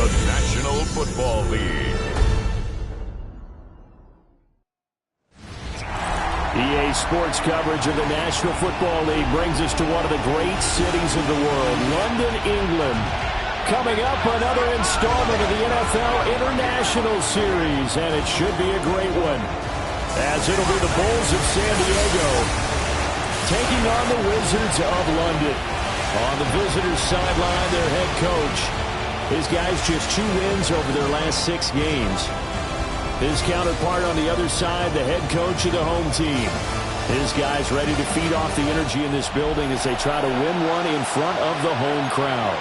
the National Football League. EA Sports coverage of the National Football League brings us to one of the great cities of the world, London, England. Coming up, another installment of the NFL International Series, and it should be a great one, as it'll be the Bulls of San Diego taking on the Wizards of London. On the visitors' sideline, their head coach. His guys just 2 wins over their last 6 games. His counterpart on the other side, the head coach of the home team. His guys ready to feed off the energy in this building as they try to win one in front of the home crowd.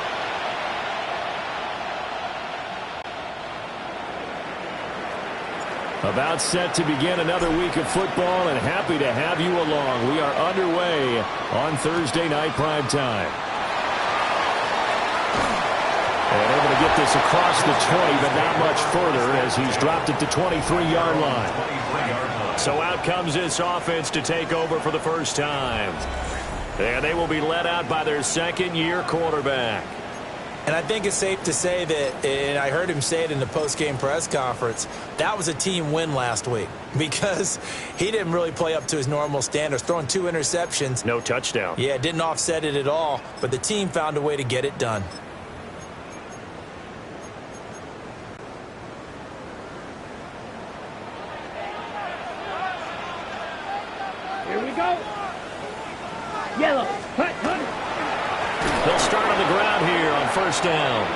About set to begin another week of football, and happy to have you along. We are underway on Thursday night primetime. And able to get this across the 20, but not much further as he's dropped it to 23-yard line. So out comes this offense to take over for the first time. And they will be led out by their second-year quarterback. And I think it's safe to say that, and I heard him say it in the post-game press conference, that was a team win last week because he didn't really play up to his normal standards, throwing 2 interceptions. No touchdown. Yeah, didn't offset it at all, but the team found a way to get it done. Here we go. Yellow. They'll start on the ground here on first down.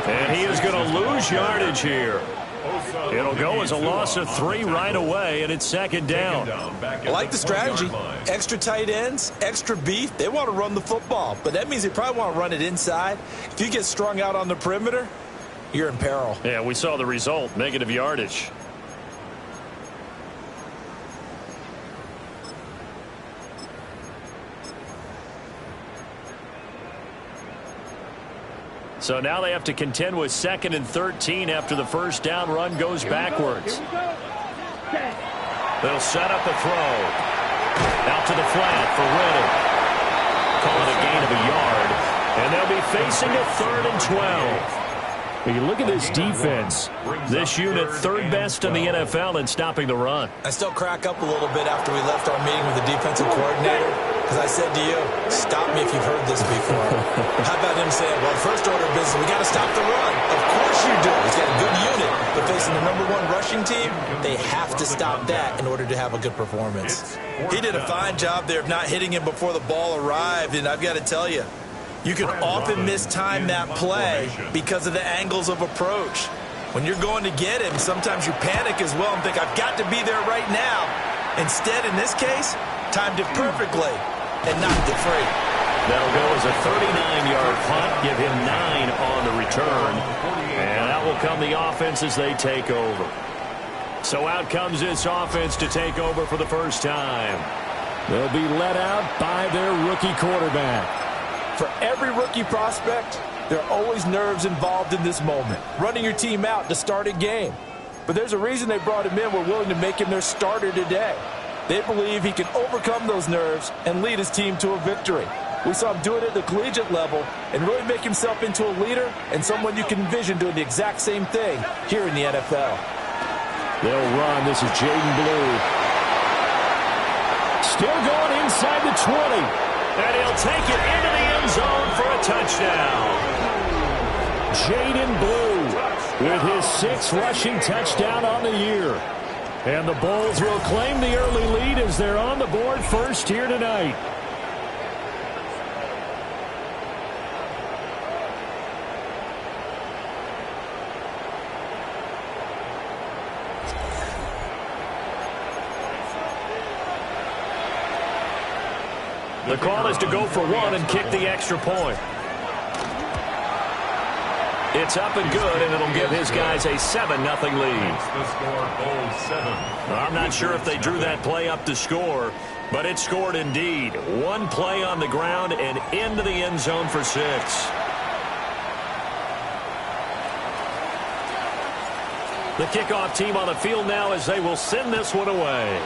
And he is going to lose yardage here. It'll go as a loss of 3 right away, and it's second down. I like the strategy. Extra tight ends, extra beef. They want to run the football, but that means they probably want to run it inside. If you get strung out on the perimeter, you're in peril. Yeah, we saw the result, negative yardage. So now they have to contend with 2nd and 13 after the first down run goes backwards. They'll set up a throw. Out to the flat for Redding. Call it a gain of a yard. And they'll be facing a 3rd and 12. When you look at this defense, this unit 3rd best in the NFL in stopping the run. I still crack up a little bit after we left our meeting with the defensive coordinator because I said to you, stop me if you've heard this before. How about him saying, well, first order of business, we got to stop the run. Of course you do. He's got a good unit, but facing the #1 rushing team, they have to stop that in order to have a good performance. He did a fine job there of not hitting him before the ball arrived, and I've got to tell you, you can often mistime that play because of the angles of approach. When you're going to get him, sometimes you panic as well and think, I've got to be there right now. Instead, in this case, timed it perfectly and knocked it free. That'll go as a 39-yard punt, give him 9 on the return. And that will come the offense as they take over. So out comes this offense to take over for the first time. They'll be led out by their rookie quarterback. For every rookie prospect, there are always nerves involved in this moment. Running your team out to start a game. But there's a reason they brought him in. We're willing to make him their starter today. They believe he can overcome those nerves and lead his team to a victory. We saw him do it at the collegiate level and really make himself into a leader and someone you can envision doing the exact same thing here in the NFL. They'll run. This is Jaden Blue. Still going inside the 20. And he'll take it into the end zone for a touchdown. Jaden Blue with his 6th rushing touchdown on the year. And the Bulls will claim the early lead as they're on the board first here tonight. The call is to go for 1 and kick the extra point. It's up and good, and it'll give his guys a 7-0 lead. I'm not sure if they drew that play up to score, but it scored indeed. 1 play on the ground and into the end zone for 6. The kickoff team on the field now as they will send this one away.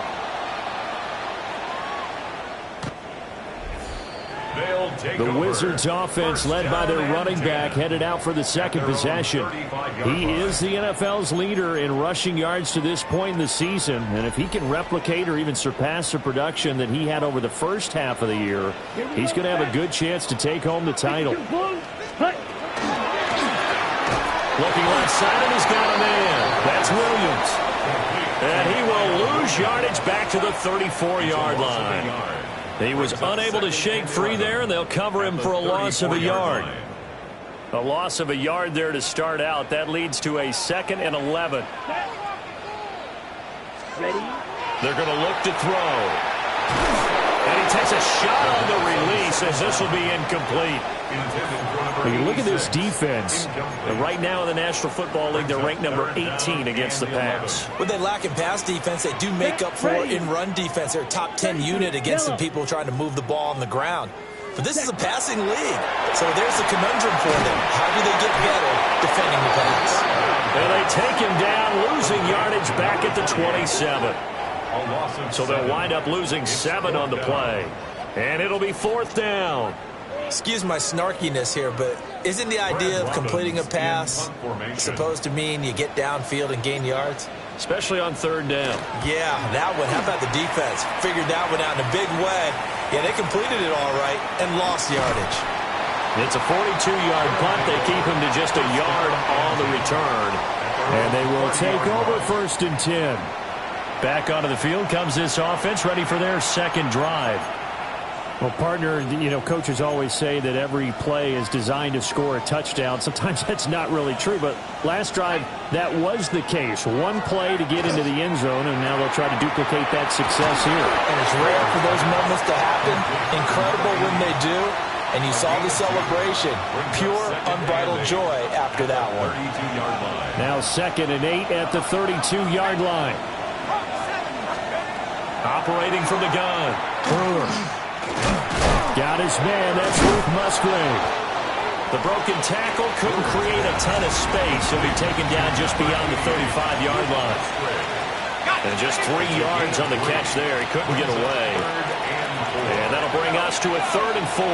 They'll The Wizards offense led by their running back headed out for the second possession. He is the NFL's leader in rushing yards to this point in the season. And if he can replicate or even surpass the production that he had over the first half of the year, he's going to have a good chance to take home the title. Looking left side, and he's got a man. That's Williams. And he will lose yardage back to the 34-yard line. He was unable to shake free there, and they'll cover him for a loss of a yard. A loss of a yard there to start out. That leads to a 2nd and 11. Ready? They're going to look to throw. And he takes a shot on the release as this will be incomplete. When you look at this defense, right now in the National Football League, they're ranked number 18 against the pass. What they lack in pass defense, they do make up for in run defense. They're a top 10 unit against the people trying to move the ball on the ground. But this is a passing league, so there's a conundrum for them. How do they get better defending the pass? And they take him down, losing yardage back at the 27. So they'll wind up losing 7 on the play. And it'll be 4th down. Excuse my snarkiness here, but isn't the idea of completing a pass supposed to mean you get downfield and gain yards? Especially on 3rd down. Yeah, that one. How about the defense? Figured that one out in a big way. Yeah, they completed it all right and lost yardage. It's a 42-yard punt. They keep him to just a yard on the return. And they will take over 1st and 10. Back onto the field comes this offense, ready for their second drive. Well, partner, you know, coaches always say that every play is designed to score a touchdown. Sometimes that's not really true, but last drive, that was the case. One play to get into the end zone, and now they'll try to duplicate that success here. And it's rare for those moments to happen. Incredible when they do. And you saw the celebration. Pure, unbridled joy after that one. Now 2nd and 8 at the 32-yard line. Operating from the gun. Brewer. Got his man. That's ReeceMustSee. The broken tackle couldn't create a ton of space. He'll be taken down just beyond the 35-yard line. And just 3 yards on the catch there. He couldn't get away. And that'll bring us to a 3rd and 4.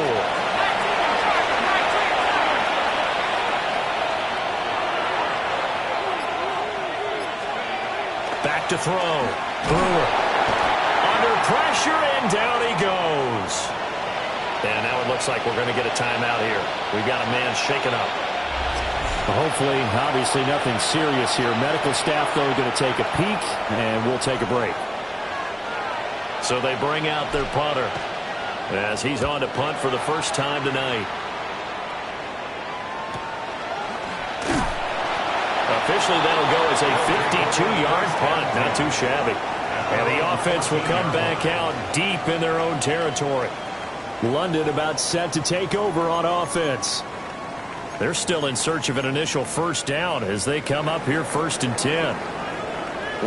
Back to throw. Brewer. Under pressure, and down he goes. And now it looks like we're going to get a timeout here. We've got a man shaken up. Hopefully, obviously, nothing serious here. Medical staff, though, are going to take a peek, and we'll take a break. So they bring out their punter as he's on to punt for the first time tonight. Officially, that'll go as a 52-yard punt. Not too shabby. And the offense will come back out deep in their own territory. London about set to take over on offense. They're still in search of an initial first down as they come up here 1st and 10.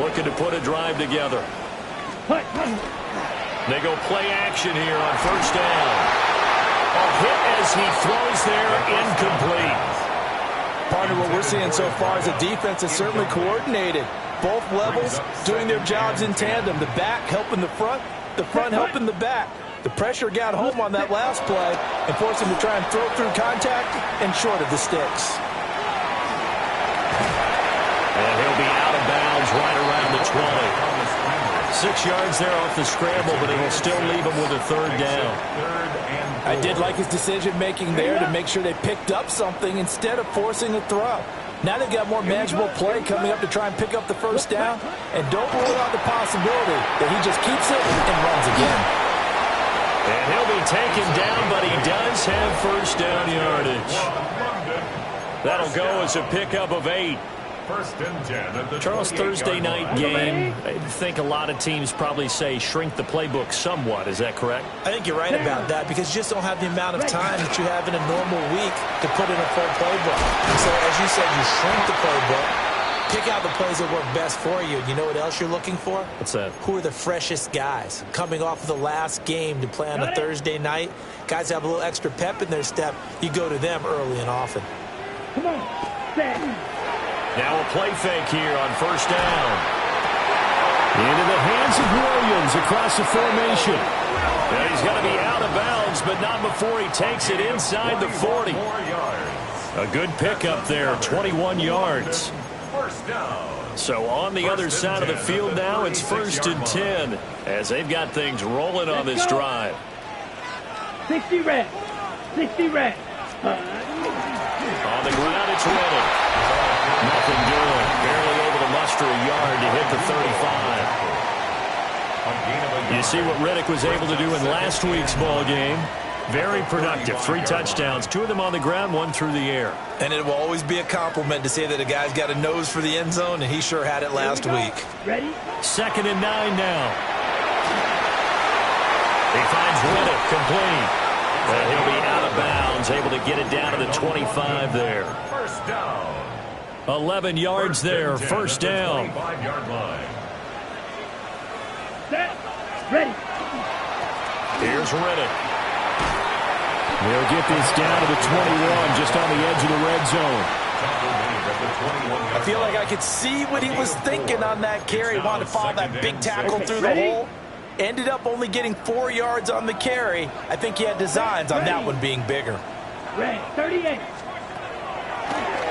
Looking to put a drive together. They go play action here on 1st down. A hit as he throws there, incomplete. Partner, what we're seeing so far is the defense is certainly coordinated. Both levels doing their jobs in tandem. The back helping the front helping the back. The pressure got home on that last play and forced him to try and throw through contact and short of the sticks. And he'll be out of bounds right around the 20. 6 yards there off the scramble, but it will still leave him with a 3rd down. I did like his decision-making there to make sure they picked up something instead of forcing a throw. Now they've got more manageable play coming up to try and pick up the first down. And don't rule out the possibility that he just keeps it and runs again. And he'll be taken down, but he does have first down yardage. That'll go as a pickup of 8. Charles, Thursday night game, I think a lot of teams probably say shrink the playbook somewhat. Is that correct? I think you're right about that because you just don't have the amount of time that you have in a normal week to put in a full playbook. So, as you said, you shrink the playbook, pick out the plays that work best for you. You know what else you're looking for? What's that? Who are the freshest guys coming off of the last game to play on a Thursday night? Guys have a little extra pep in their step. You go to them early and often. Come on. Set. Now a play fake here on 1st down. Into the hands of Williams across the formation. And he's going to be out of bounds, but not before he takes it inside the 40. A good pickup there, 21 yards. So on the other side of the field now, it's 1st and 10 as they've got things rolling on this drive. 60 red. 60 red. On the ground, it's Reddick. Nothing doing. Barely able to muster a yard to hit the 35. You see what Reddick was able to do in last week's ball game. Very productive. 3 touchdowns, 2 of them on the ground, 1 through the air. And it will always be a compliment to say that a guy's got a nose for the end zone, and he sure had it last week. Ready? 2nd and 9 now. He finds Reddick complete. But he'll be out of bounds, able to get it down to the 25 there. 11 yards there, 1st down. Set. Ready. Here's Reddick. They'll get this down to the 21, just on the edge of the red zone. I feel like I could see what he was thinking on that carry. Wanted to follow that big tackle through the hole. Ended up only getting 4 yards on the carry. I think he had designs on that one being bigger. Red, 38.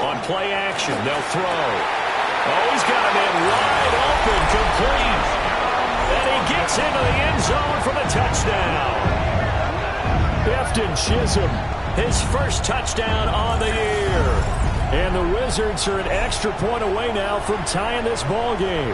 On play action, they'll throw. Oh, he's got him in wide open, complete. And he gets into the end zone for the touchdown. Efton Chisholm, his first touchdown on the year. And the Wizards are an extra point away now from tying this ball game.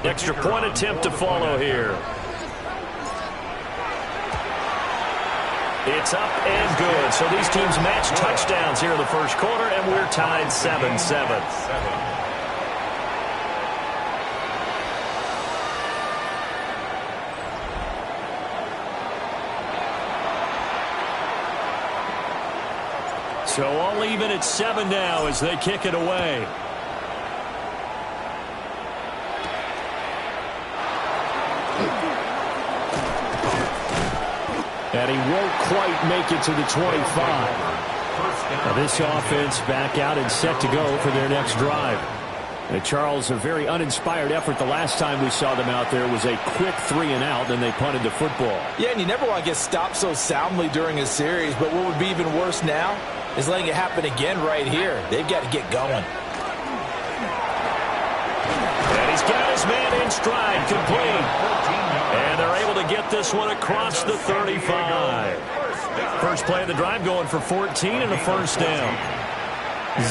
Extra point attempt to follow here. It's up and good. So these teams match touchdowns here in the first quarter, and we're tied 7-7. So all even at 7 now as they kick it away. And he won't quite make it to the 25. Now this offense back out and set to go for their next drive. And Charles, a very uninspired effort the last time we saw them out there was a quick 3-and-out, then they punted the football. Yeah, and you never want to get stopped so soundly during a series, but what would be even worse now is letting it happen again right here. They've got to get going. And he's got his man in stride, complete. And they're able to get this one across the 35. First play of the drive going for 14 and a first down.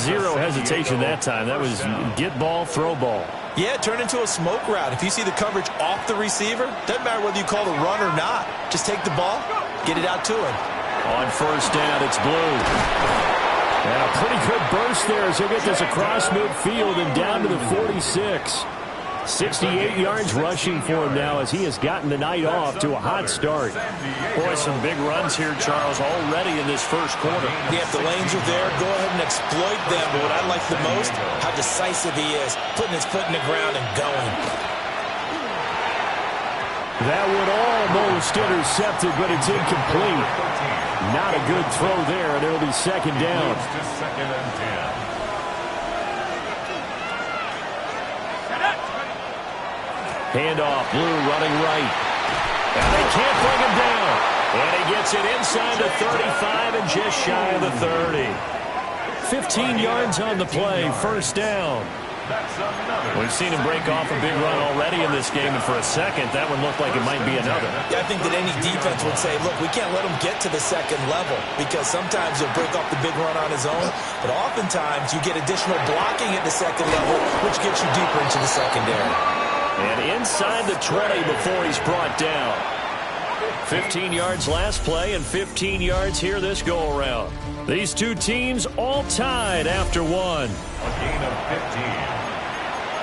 Zero hesitation that time. That was get ball, throw ball. Yeah, turn into a smoke route. If you see the coverage off the receiver, doesn't matter whether you call it a run or not. Just take the ball, get it out to him. On first down, it's Blue. And a pretty good burst there as they get this across midfield and down to the 46. 68 yards rushing for him now as he has gotten the night off to a hot start. Boy, some big runs here, Charles, already in this first quarter. Yeah, if the lanes are there, go ahead and exploit them. But what I like the most, how decisive he is, putting his foot in the ground and going. That would almost intercepted, but it's incomplete. Not a good throw there, and it'll be second down. Handoff, Blue running right. And they can't bring him down. And he gets it inside the 35 and just shy of the 30. 15 yards on the play, first down. We've seen him break off a big run already in this game, and for a second, that one looked like it might be another. Yeah, I think that any defense would say, look, we can't let him get to the second level because sometimes he'll break off the big run on his own, but oftentimes you get additional blocking at the second level, which gets you deeper into the secondary. And inside the 20 before he's brought down. 15 yards last play and 15 yards here this go-around. These two teams all tied after one. A gain of 15.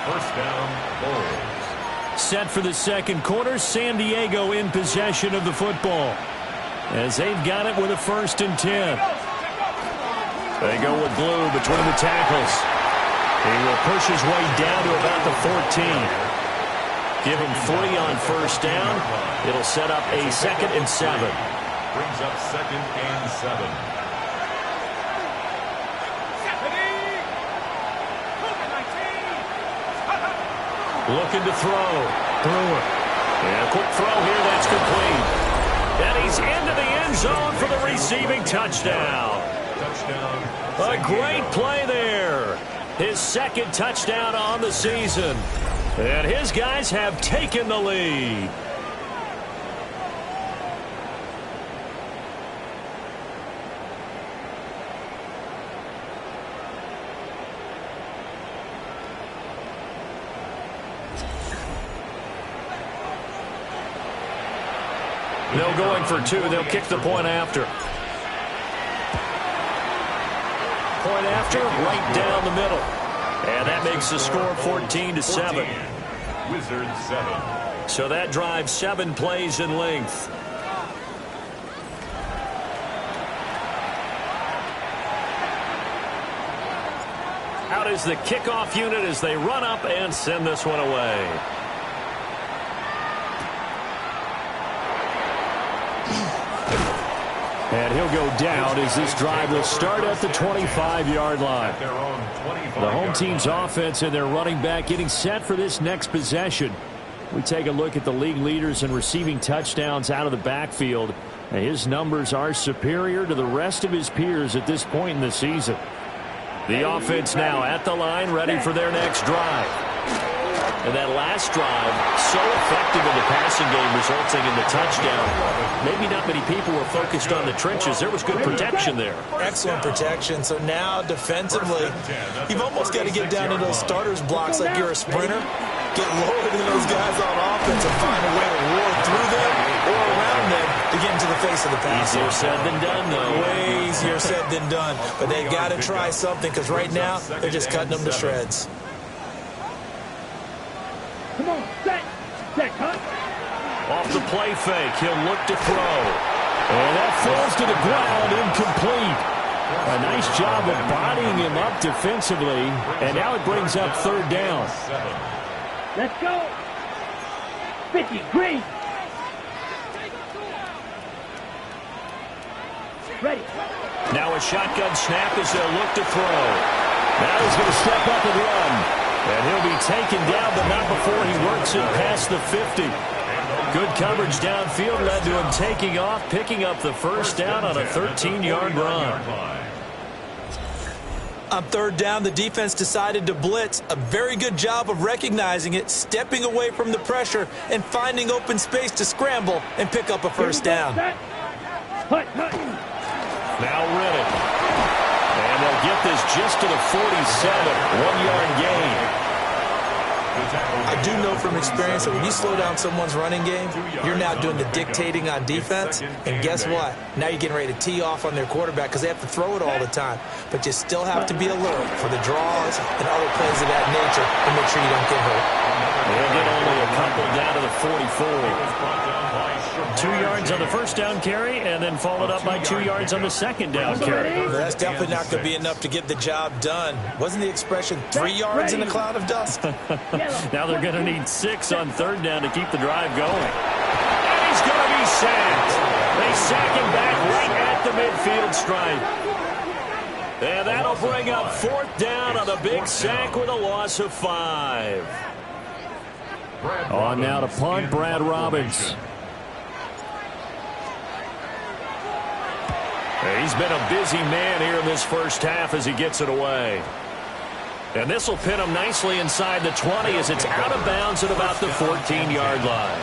First down, Bulls. Set for the second quarter, San Diego in possession of the football. As they've got it with a 1st and 10. They go with Blue between the tackles. He will push his way down to about the 14. Give him 3 on first down. It'll set up a 2nd and 7. Brings up 2nd and 7. Looking to throw. Brewer. And a quick throw here. That's complete. And he's into the end zone for the receiving touchdown. Touchdown. A great play there. His 2nd touchdown on the season. And his guys have taken the lead. They'll going for 2. They'll kick the point after. Point after, right down the middle. And that makes the score 14-7. Wizards 7. So that drives 7 plays in length. Out is the kickoff unit as they run up and send this one away. And he'll go down as this drive will start at the 25-yard line. The home team's offense and their running back getting set for this next possession. We take a look at the league leaders in receiving touchdowns out of the backfield. And his numbers are superior to the rest of his peers at this point in the season. The offense now at the line, ready for their next drive. And that last drive, so effective in the passing game, resulting in the touchdown. Maybe not many people were focused on the trenches. There was good protection there. Excellent protection. So now, defensively, you've almost got to get down to those starters blocks like you're a sprinter. Get lower than those guys on offense and find a way to roar through them or around them to get into the face of the pass. Easier said than done, though. Way easier said than done. But they got to try something because right now, they're just cutting them to shreds. Come on, set, cut. Off the play fake, he'll look to throw. And that falls to the ground, incomplete. A nice job of bodying him up defensively. And now it brings up 3rd down. Let's go. 50, green. Ready. Now a shotgun snap as they'll look to throw. Now he's going to step up and run. And he'll be taken down, but not before he works it past the 50. Good coverage downfield led to him taking off, picking up the first down on a 13-yard run. On 3rd down, the defense decided to blitz. A very good job of recognizing it, stepping away from the pressure, and finding open space to scramble and pick up a first down. Now Riddick. And they'll get this just to the 47, 1-yard gain. I do know from experience that when you slow down someone's running game, you're now doing the dictating on defense. And guess what? Now you're getting ready to tee off on their quarterback because they have to throw it all the time. But you still have to be alert for the draws and other plays of that nature to make sure you don't get hurt. They'll get only a couple down to the 44. 2 yards on the first down carry, and then followed up by 2 yards on the second down carry. Well, that's definitely not going to be enough to get the job done. Wasn't the expression 3 yards in a cloud of dust? Now they're going to need 6 on 3rd down to keep the drive going. And he's going to be sacked. They sack him back right at the midfield stripe. And that'll bring up 4th down on the big sack with a loss of 5. On now to punt, Brad Robbins. He's been a busy man here in this first half as he gets it away. And this will pin him nicely inside the 20 as it's out of bounds at about the 14-yard line.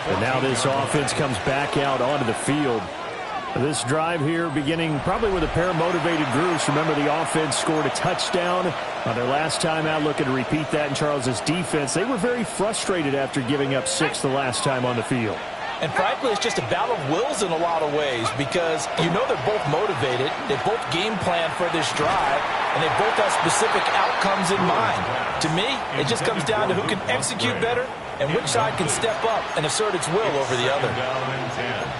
And now this offense comes back out onto the field. This drive here beginning probably with a pair of motivated groups. Remember, the offense scored a touchdown on their last time out. Looking to repeat that in Charles's defense. They were very frustrated after giving up 6 the last time on the field. And frankly, it's just a battle of wills in a lot of ways because you know they're both motivated. They both game plan for this drive, and they both have specific outcomes in mind. To me, it just comes down to who can execute better and which side can step up and assert its will over the other.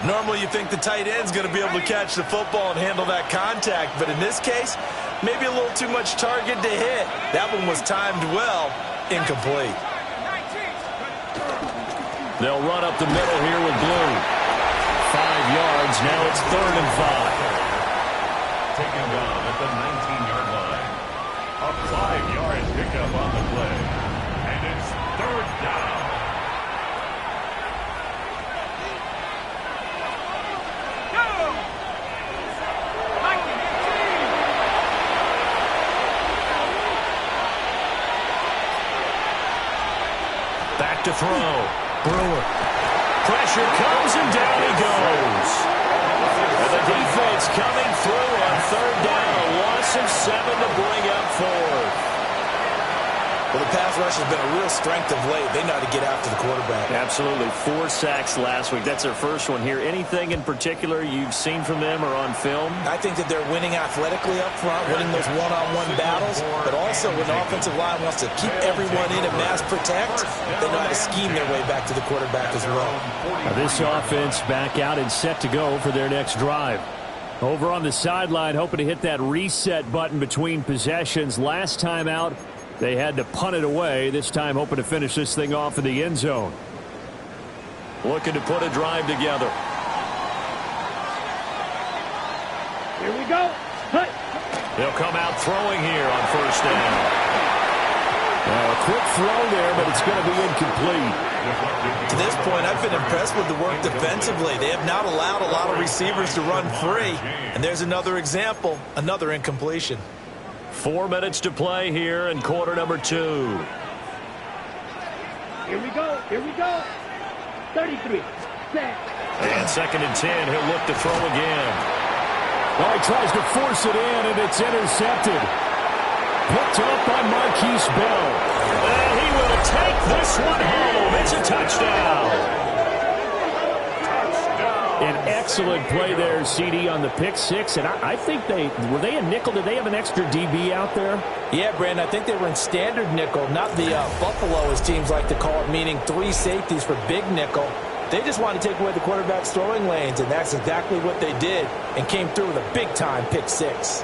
Normally you think the tight end's going to be able to catch the football and handle that contact, but in this case, maybe a little too much target to hit. That one was timed well, incomplete. They'll run up the middle here with Blue. 5 yards, now it's 3rd and 5. Taken down at the 19-yard line. A 5-yard pickup on the play. And it's 3rd down. Back to throw. Brewer. Pressure comes and down he goes. And the defense coming through on 3rd down. A loss of 7 to bring up 4th. Well, the pass rush has been a real strength of late. They know how to get after the quarterback. Absolutely. 4 sacks last week. That's their first one here. Anything in particular you've seen from them or on film? I think that they're winning athletically up front, winning those one-on-one battles, but also when the offensive line wants to keep everyone in and mass protect, they know how to scheme their way back to the quarterback as well. Now this offense back out and set to go for their next drive. Over on the sideline, hoping to hit that reset button between possessions. Last time out, they had to punt it away. This time hoping to finish this thing off in the end zone. Looking to put a drive together. Here we go. Hut. They'll come out throwing here on 1st down. Now a quick throw there, but it's going to be incomplete. To this point, I've been impressed with the work defensively. They have not allowed a lot of receivers to run free. And there's another example, another incompletion. 4 minutes to play here in quarter number 2. Here we go. Here we go. 33. Set. And 2nd and 10. He'll look to throw again. Oh, he tries to force it in, and it's intercepted. Picked up by Marquise Bell. And he will take this one home. It's a touchdown. An excellent play there, CD, on the pick 6. And I think were they in nickel? Did they have an extra DB out there? Yeah, Brandon, I think they were in standard nickel, not the Buffalo, as teams like to call it, meaning 3 safeties for big nickel. They just wanted to take away the quarterback's throwing lanes, and that's exactly what they did and came through with a big-time pick 6.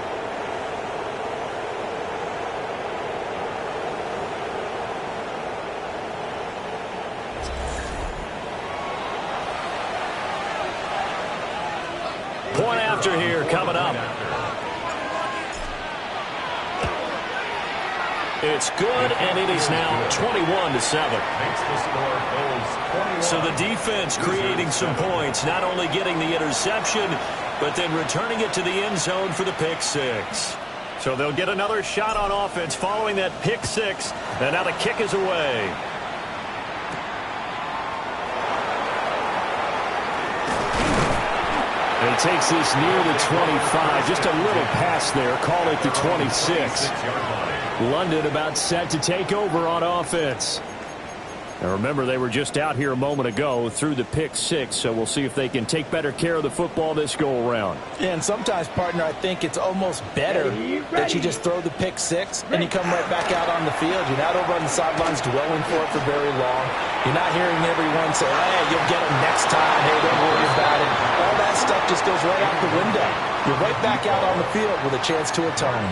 Point after here coming up. It's good, and it is now 21-7. So the defense creating some points, not only getting the interception, but then returning it to the end zone for the pick 6. So they'll get another shot on offense following that pick 6, and now the kick is away. And he takes this near the 25. Just a little pass there. Call it the 26. London about set to take over on offense. Now remember, they were just out here a moment ago through the pick 6, so we'll see if they can take better care of the football this go-around. Yeah, and sometimes, partner, I think it's almost better that you just throw the pick 6 and you come right back out on the field. You're not over on the sidelines dwelling for it for very long. You're not hearing everyone say, hey, you'll get them next time. Hey, don't worry about it. All that stuff just goes right out the window. You're right back out on the field with a chance to atone.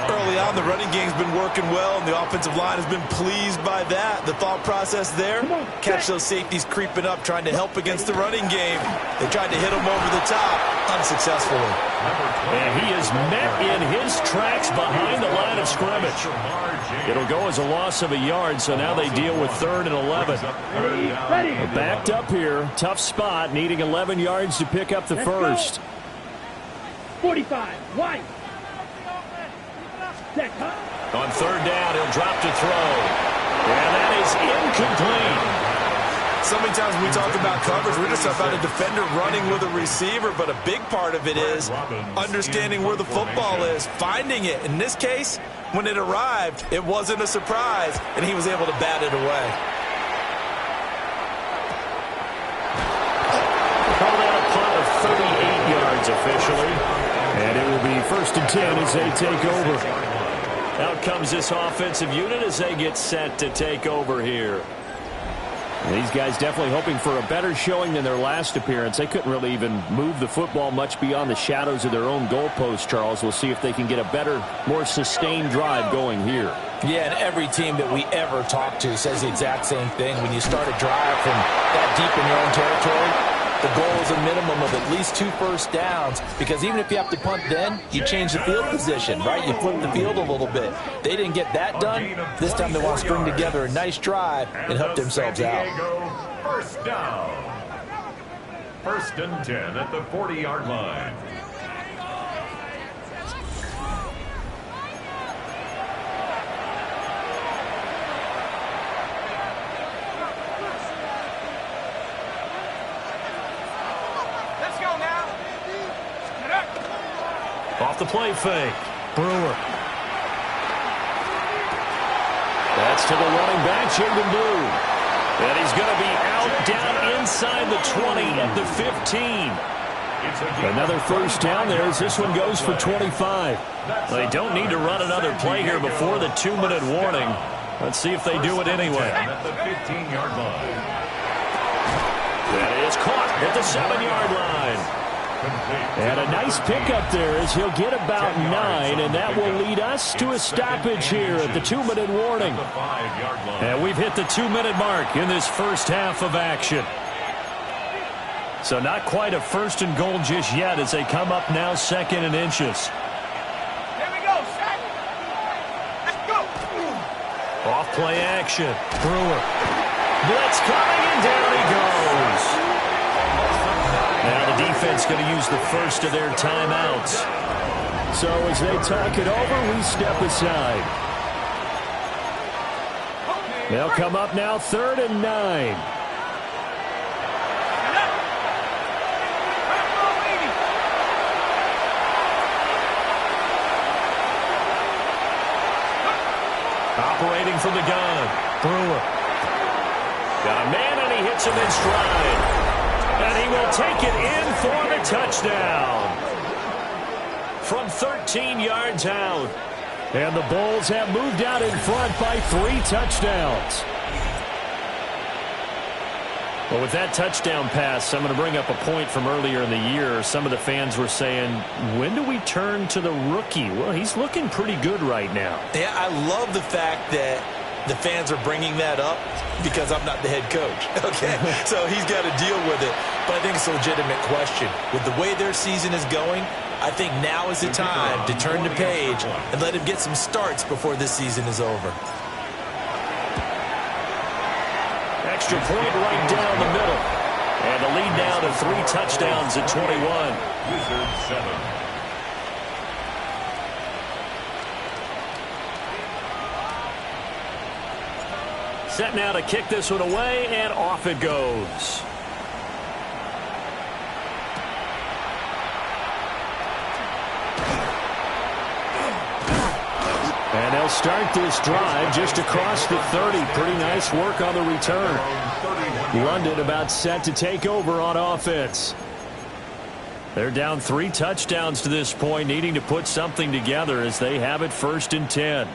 Early on, the running game's been working well, and the offensive line has been pleased by that. The thought process there, catch those safeties creeping up, trying to help against the running game. They tried to hit them over the top, unsuccessfully. And he is met in his tracks behind the line of scrimmage. It'll go as a loss of a yard, so now they deal with 3rd and 11. Backed up here, tough spot, needing 11 yards to pick up the first. 45, wide. Set, huh? On 3rd down, he'll drop to throw. And that is incomplete. So many times when we talk about coverage, we're just about a defender running with a receiver, but a big part of it is understanding where the football is, finding it. In this case, when it arrived, it wasn't a surprise, and he was able to bat it away. downs officially. And it will be 1st and 10 as they take over. Out comes this offensive unit as they get set to take over here. These guys definitely hoping for a better showing than their last appearance. They couldn't really even move the football much beyond the shadows of their own goalpost, Charles. We'll see if they can get a better, more sustained drive going here. Yeah, and every team that we ever talk to says the exact same thing. When you start a drive from that deep in your own territory, the goal is a minimum of at least 2 first downs, because even if you have to punt then, you change the field position, right? You flip the field a little bit. They didn't get that done. This time they want to string together a nice drive and help themselves out. First down. 1st and 10 at the 40-yard line. Off the play fake. Brewer. That's to the running back, Jaden Blue. And he's going to be out down inside the 20 at the 15. Another first down there as this one goes for 25. Well, they don't need to run another play here before the 2-minute warning. Let's see if they do it anyway. At the 15-yard line. That is caught at the 7-yard line. And a nice pickup there as he'll get about 9, and that will lead us to a stoppage here at the 2-minute warning. And we've hit the 2-minute mark in this first half of action. So not quite a 1st and goal just yet as they come up now 2nd and inches. Here we go, set. Let's go. Off play action. Brewer. Blitz coming, and down he goes. Now the defense going to use the first of their timeouts. So as they talk it over, we step aside. They'll come up now 3rd and 9. Operating from the gun. Brewer. Got a man, and he hits him in stride. And he will take it in for the touchdown. From 13 yards out. And the Bulls have moved out in front by 3 touchdowns. Well, with that touchdown pass, I'm going to bring up a point from earlier in the year. Some of the fans were saying, when do we turn to the rookie? Well, he's looking pretty good right now. Yeah, I love the fact that the fans are bringing that up because I'm not the head coach, okay? So he's got to deal with it. But I think it's a legitimate question. With the way their season is going, I think now is the time to turn the page and let him get some starts before this season is over. Extra point right down the middle. And the lead now to 3 touchdowns at 21. Wizards 7. Set now to kick this one away, and off it goes. And they'll start this drive just across the 30. Pretty nice work on the return. London about set to take over on offense. They're down 3 touchdowns to this point, needing to put something together as they have it 1st and 10.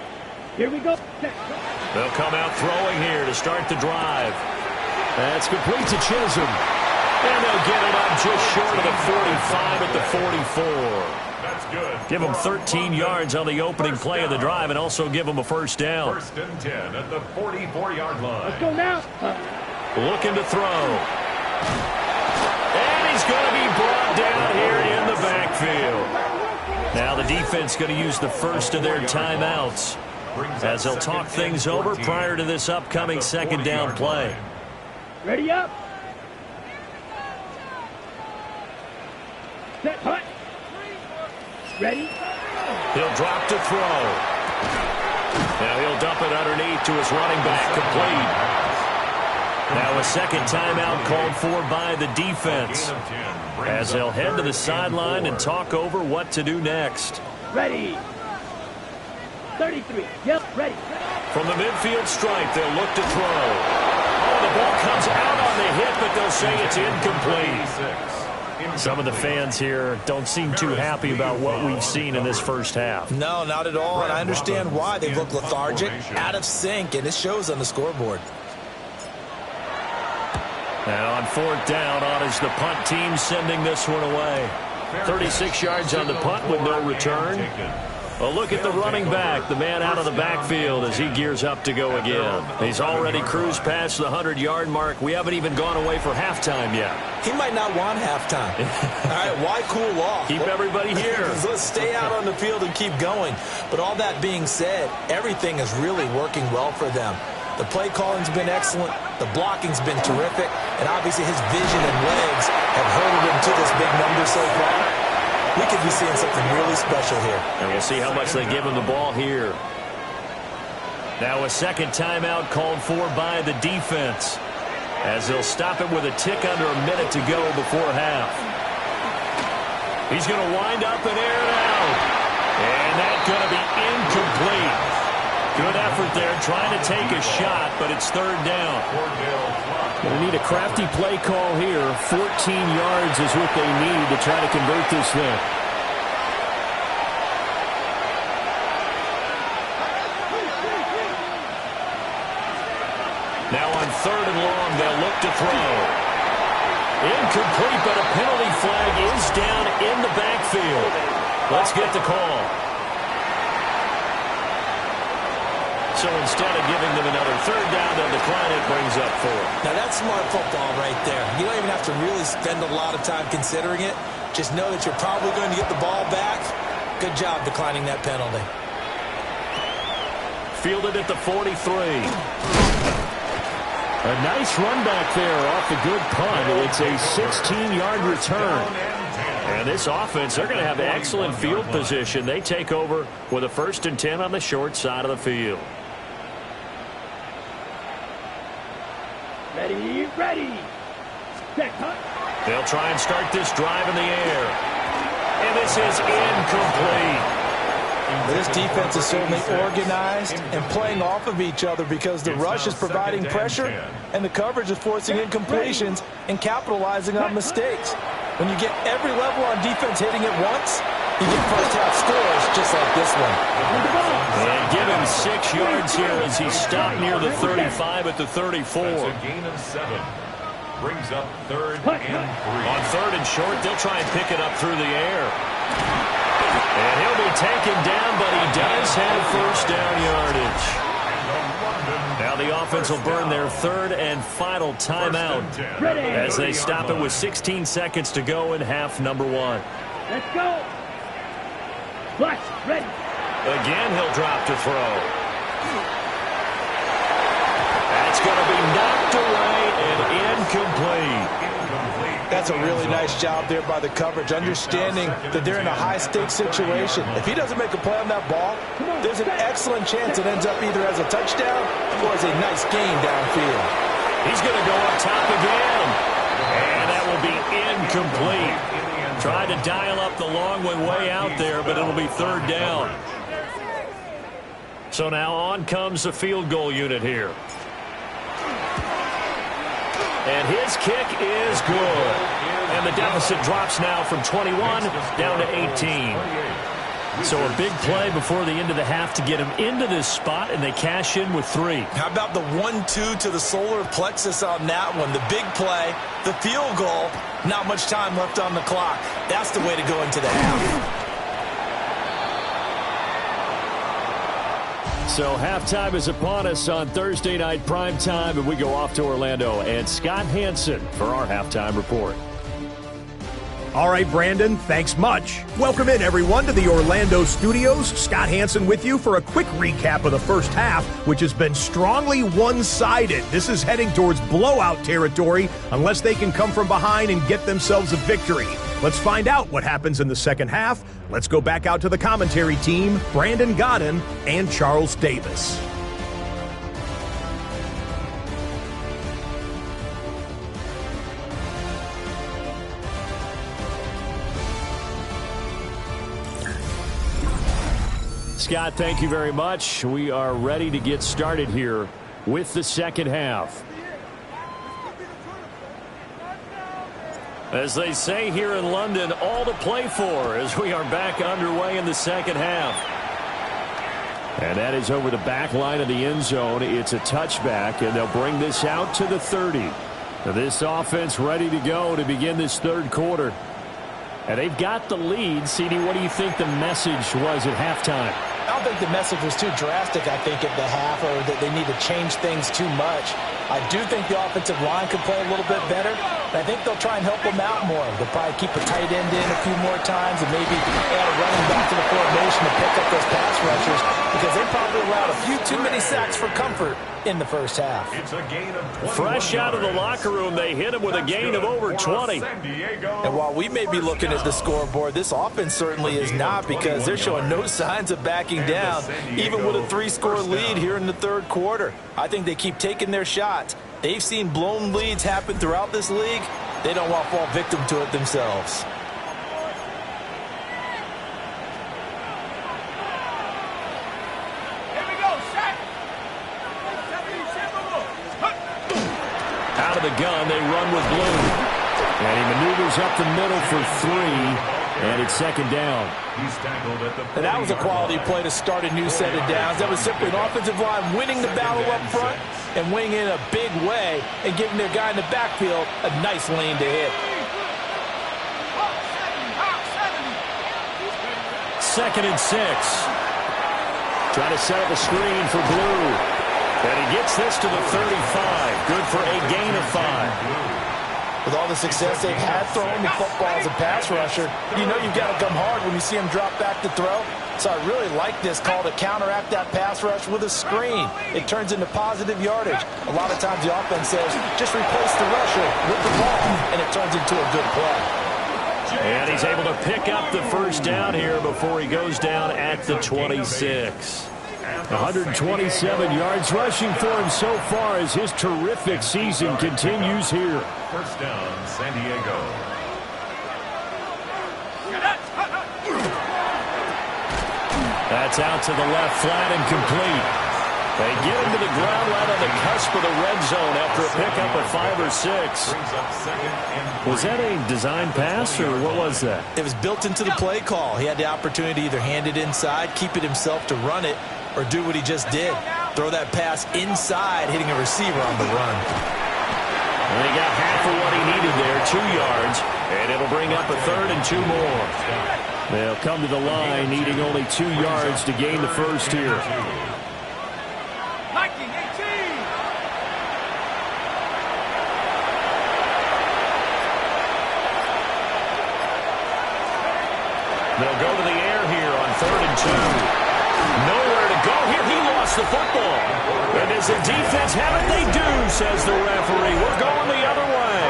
Here we go. They'll come out throwing here to start the drive. That's complete to Chisholm. And they'll get it up just short of the 45 at the 44. That's good. Give them 13 yards on the opening play of the drive and also give them a 1st down. 1st and 10 at the 44-yard line. Let's go now. Looking to throw. And he's going to be brought down here in the backfield. Now the defense going to use the first of their timeouts as they'll talk things over prior to this upcoming 2nd down play. Ready up. Set, hut. Ready. He'll drop to throw. Now he'll dump it underneath to his running back, complete. Now a 2nd timeout called for by the defense as they'll head to the sideline and talk over what to do next. Ready. 33. Yep, ready. From the midfield stripe, they'll look to throw. Oh, the ball comes out on the hit, but they'll say it's incomplete. Some of the fans here don't seem too happy about what we've seen in this first half. No, not at all, and I understand why. They look lethargic, out of sync, and it shows on the scoreboard. And on fourth down, on is the punt team sending this one away. 36 yards on the punt with no return. A look at the running back, the man out of the backfield as he gears up to go again. He's already cruised past the 100-yard mark. We haven't even gone away for halftime yet. He might not want halftime. All right, why cool off? Keep everybody here. Let's stay out on the field and keep going. But all that being said, everything is really working well for them. The play calling's been excellent. The blocking's been terrific. And obviously his vision and legs have herded him to this big number so far. We could be seeing something really special here. And we'll see how much they give him the ball here. Now a second timeout called for by the defense, as they'll stop it with a tick under a minute to go before half. He's going to wind up and air it out. And that's going to be incomplete. Good effort there, trying to take a shot, but it's third down. They need a crafty play call here. 14 yards is what they need to try to convert this thing. Now on third and long, they'll look to throw. Incomplete, but a penalty flag is down in the backfield. Let's get the call. So instead of giving them another third down, they'll decline it, brings up 4. Now that's smart football right there. You don't even have to really spend a lot of time considering it. Just know that you're probably going to get the ball back. Good job declining that penalty. Fielded at the 43. A nice run back there off the good punt. It's a 16-yard return. And this offense, they're going to have excellent field position. They take over with a 1st and 10 on the short side of the field. Ready, ready. Set, huh? They'll try and start this drive in the air. And this is incomplete. This defense is certainly organized and playing off of each other because the rush is providing pressure and the coverage is forcing incompletions and capitalizing on mistakes. When you get every level on defense hitting it once, you get first-half scores just like this one. And give him 6 yards here as he stopped near the 35 at the 34. That's a gain of 7. Brings up 3rd and 3. On 3rd and short, they'll try and pick it up through the air. And he'll be taken down, but he does have first down yardage. Now the offense will burn their 3rd and final timeout as they stop it with 16 seconds to go in half number 1. Let's go. Flush, ready. Again, he'll drop to throw. That's going to be knocked away and incomplete. That's a really nice job there by the coverage, understanding that they're in a high-stakes situation. If he doesn't make a play on that ball, there's an excellent chance it ends up either as a touchdown or as a nice gain downfield. He's going to go up top again. And that will be incomplete. Tried to dial up the long one way out there, but it'll be 3rd down. So now on comes the field goal unit here. And his kick is good. And the deficit drops now from 21 down to 18. So a big play before the end of the half to get him into this spot, and they cash in with 3. How about the 1-2 to the solar plexus on that one? The big play, the field goal, not much time left on the clock. That's the way to go into the half. So halftime is upon us on Thursday night primetime, and we go off to Orlando. And Scott Hansen for our halftime report. All right, Brandon, thanks much. Welcome in, everyone, to the Orlando studios. Scott Hansen with you for a quick recap of the first half, which has been strongly one-sided. This is heading towards blowout territory unless they can come from behind and get themselves a victory. Let's find out what happens in the second half. Let's go back out to the commentary team, Brandon Godden and Charles Davis. Scott, thank you very much. We are ready to get started here with the second half. As they say here in London, all to play for as we are back underway in the second half. And that is over the back line of the end zone. It's a touchback, and they'll bring this out to the 30. Now this offense ready to go to begin this third quarter. And they've got the lead. CD, what do you think the message was at halftime? I don't think the message was too drastic, I think, at the half, or that they need to change things too much. I do think the offensive line could play a little bit better, but I think they'll try and help them out more. They'll probably keep a tight end in a few more times and maybe add a running back to the formation to pick up those pass rushers, because they probably allowed a few too many sacks for comfort in the first half. It's a gain of 21 Fresh out of the yards. locker room, they hit him with a gain of over 20. And while we may be looking at the scoreboard, this offense certainly is not, because they're showing no signs of backing down, even with a 3-score lead here in the third quarter. I think they keep taking their shots. They've seen blown leads happen throughout this league. They don't want to fall victim to it themselves. Out of the gun, they run with Bloom. And he maneuvers up the middle for 3, and it's second down. He's tackled at the And that was a quality play to start a new set of downs. That was simply an offensive line winning the battle up front and winning in a big way and giving their guy in the backfield a nice lane to hit. Second and 6. Trying to set up a screen for Blue. And he gets this to the 35. Good for a gain of 5. With all the success they've had throwing the football as a pass rusher, you know you've got to come hard when you see him drop back to throw. So I really like this call to counteract that pass rush with a screen. It turns into positive yardage. A lot of times the offense says, just replace the rusher with the ball, and it turns into a good play. And he's able to pick up the first down here before he goes down at the 26. 127 yards rushing for him so far as his terrific season continues here. First down, San Diego. That's out to the left, flat and complete. They get him to the ground right on the cusp of the red zone after a pickup of 5 or 6. Was that a design pass, or what was that? It was built into the play call. He had the opportunity to either hand it inside, keep it himself to run it, or do what he just did. Throw that pass inside, hitting a receiver on the run. And he got half of what he needed there, 2 yards, and it'll bring up a 3rd and 2 more. They'll come to the line needing only 2 yards to gain the first here. They'll go to the air here on 3rd and 2. Nowhere to go here. He lost the football. And does the defense have it? They do, says the referee. We're going the other way.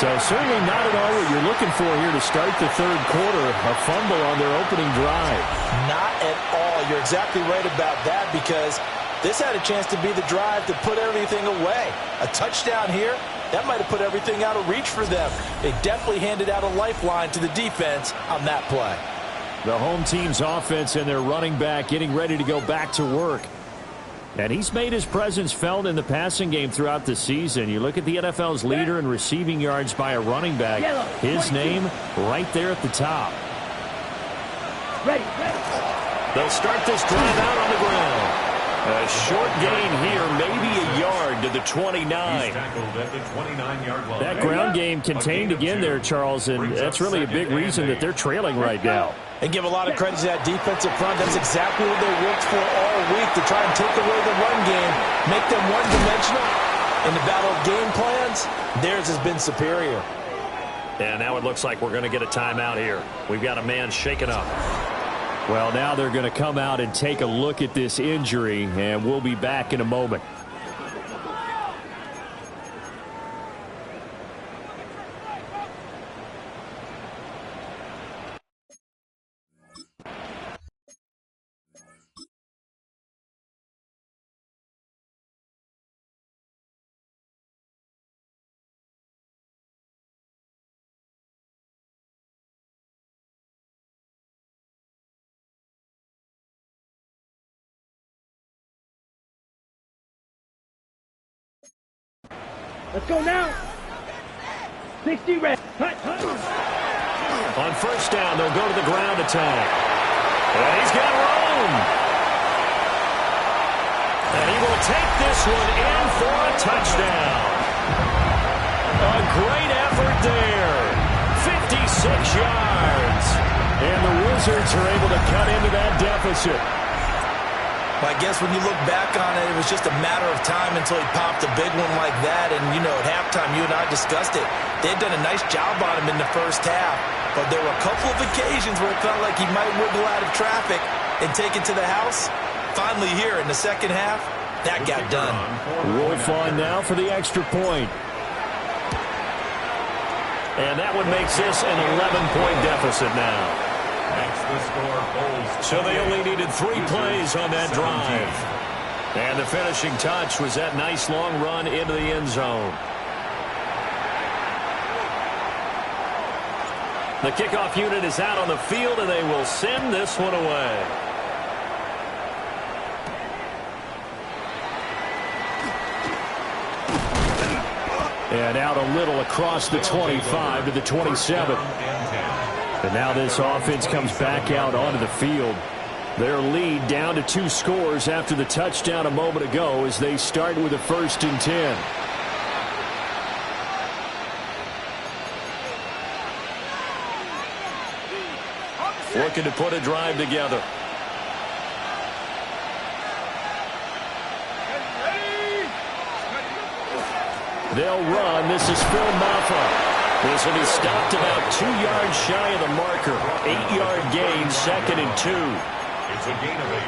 So certainly not at all what you're looking for here to start the third quarter. A fumble on their opening drive. Not at all. You're exactly right about that, because this had a chance to be the drive to put everything away. A touchdown here, that might have put everything out of reach for them. They definitely handed out a lifeline to the defense on that play. The home team's offense and their running back getting ready to go back to work. And he's made his presence felt in the passing game throughout the season. You look at the NFL's leader in receiving yards by a running back. His name right there at the top. They'll start this drive out on the ground. A short gain here, maybe a yard to the 29. That ground game contained again there, Charles, and that's really a big reason that they're trailing right now. And give a lot of credit to that defensive front. That's exactly what they worked for all week, to try and take away the run game, make them one-dimensional. In the battle of game plans, theirs has been superior. And now it looks like we're going to get a timeout here. We've got a man shaken up. Well, now they're going to come out and take a look at this injury, and we'll be back in a moment. Let's go now. 60 red. On first down, they'll go to the ground attack. And he's got room. And he will take this one in for a touchdown. A great effort there. 56 yards. And the Wizards are able to cut into that deficit. I guess when you look back on it, it was just a matter of time until he popped a big one like that. And, you know, at halftime, you and I discussed it. They'd done a nice job on him in the first half. But there were a couple of occasions where it felt like he might wiggle out of traffic and take it to the house. Finally here in the second half, that got done. Wolf on now for the extra point. And that one makes this an 11-point deficit now. So they only needed 3 plays on that drive. And the finishing touch was that nice long run into the end zone. The kickoff unit is out on the field, and they will send this one away. And out a little across the 25 to the 27. And now this offense comes back out onto the field. Their lead down to 2 scores after the touchdown a moment ago as they start with a 1st and 10. Looking to put a drive together. They'll run. This is Phil Maffa. This will be stopped about 2 yards shy of the marker. 8-yard gain, 2nd and 2. It's a gain of 8.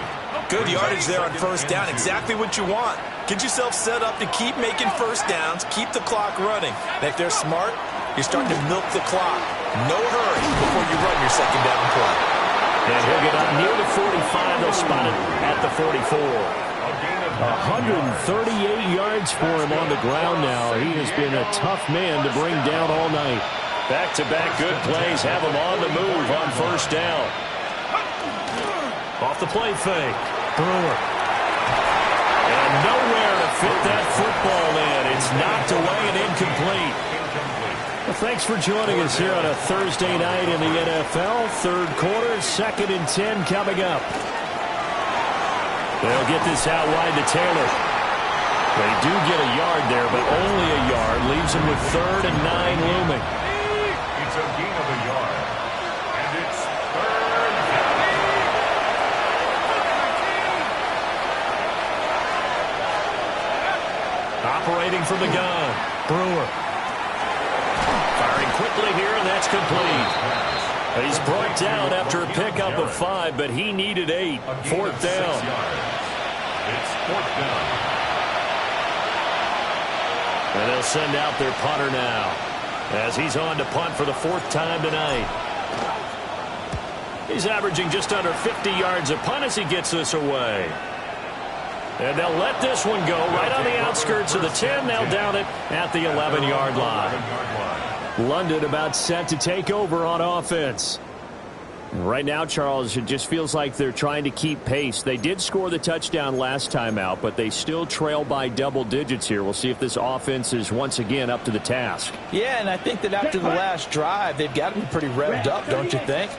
Good yardage there on first down. Exactly what you want. Get yourself set up to keep making first downs. Keep the clock running. And if they're smart, you're starting to milk the clock. No hurry before you run your second down play. And he'll get up near the 45. They'll spot it at the 44. 138 yards for him on the ground now. He has been a tough man to bring down all night. Back-to-back good plays have him on the move on first down. Off the play fake. Brewer. And nowhere to fit that football in. It's knocked away and incomplete. Well, thanks for joining us here on a Thursday night in the NFL. 3rd quarter, 2nd and 10 coming up. They'll get this out wide to Taylor. They do get a yard there, but only a yard. Leaves him with 3rd and 9 looming. It's a gain of a yard. And it's 3rd down. Operating from the gun. Brewer. Firing quickly here, and that's complete. He's brought down after a pickup of 5, but he needed 8. 4th down. It's 4th down. And they'll send out their punter now as he's on to punt for the 4th time tonight. He's averaging just under 50 yards a punt as he gets this away. And they'll let this one go right on the outskirts of the 10. They'll down it at the 11-yard line. London about set to take over on offense. Right now, Charles, it just feels like they're trying to keep pace. They did score the touchdown last time out, but they still trail by double digits here. We'll see if this offense is once again up to the task. Yeah, and I think that after the last drive, they've got to be pretty revved up, don't you think?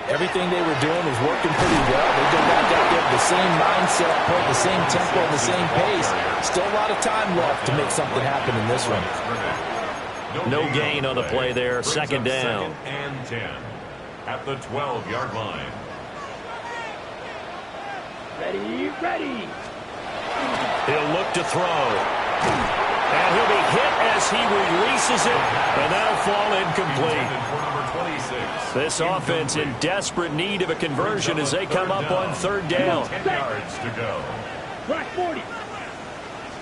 Everything they were doing was working pretty well. They go back out there with the same mindset, playing the same tempo, and the same pace. Still a lot of time left to make something happen in this one. No gain on the play there. 2nd down. 2nd and 10 at the 12-yard line. Ready. He'll look to throw. And he'll be hit as he releases it. And that'll fall incomplete. This offense in desperate need of a conversion as they come up on 3rd down. 10 yards to go. Black 40.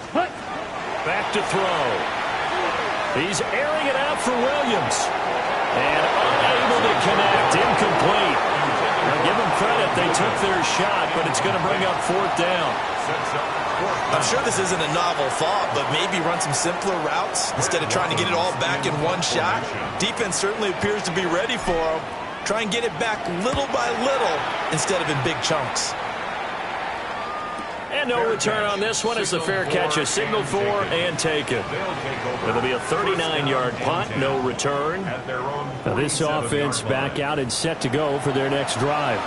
Hut. Back to throw. He's airing it out for Williams. And unable to connect. Incomplete. Now give them credit. They took their shot, but it's going to bring up 4th down. I'm sure this isn't a novel thought, but maybe run some simpler routes instead of trying to get it all back in one shot. Defense certainly appears to be ready for them. Try and get it back little by little instead of in big chunks. And no return on this one as the fair catch is signaled for and taken. It'll be a 39-yard punt, no return. Now this offense back out and set to go for their next drive.